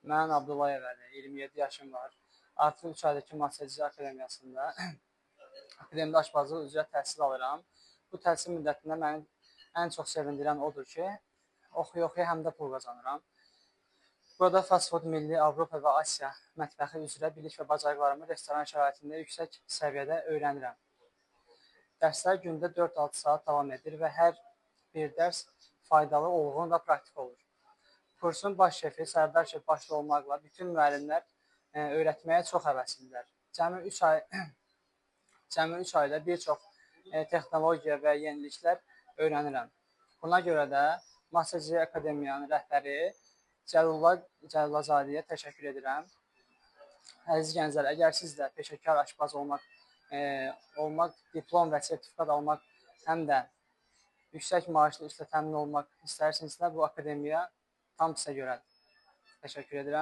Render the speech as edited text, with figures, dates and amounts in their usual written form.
Mən Abdullayev Əli, 27 yaşım var. Artıq 3 aydır ki, Masterci Akademiyasında akademiyada aşbazlıq üzrə təhsil alıram. Bu təhsil müddətində məni ən çox sevindirən odur ki, oxuya-oxuya həm də pul qazanıram. Burada fast food, milli, Avropa və Asiya mətbəxi üzrə bilik və bacarıqlarımı restoran şəraitində yüksək səviyyədə öyrənirəm. Dərslər gündə 4-6 saat davam edir və hər bir dərs faydalı, olğun və praktik olur. Kursun baş şefi Sərdar şef başda olmaqla bütün müəllimlər öyrətməyə çox həvəslidirlər. Cəmi 3 ayda bir çox texnologiya və yeniliklər öyrənirəm. Buna görə də Masterci Akademiyanın rəhbəri Cəlilazadəyə təşəkkür edirəm. Əziz gənclər, əgər siz də peşəkar aşbaz olmaq, diplom və sertifikat almaq, həm də yüksək maaşlı işlə təmin olmaq istərsinizsə, bu akademiya tam sizə görədir. Təşəkkür edirəm.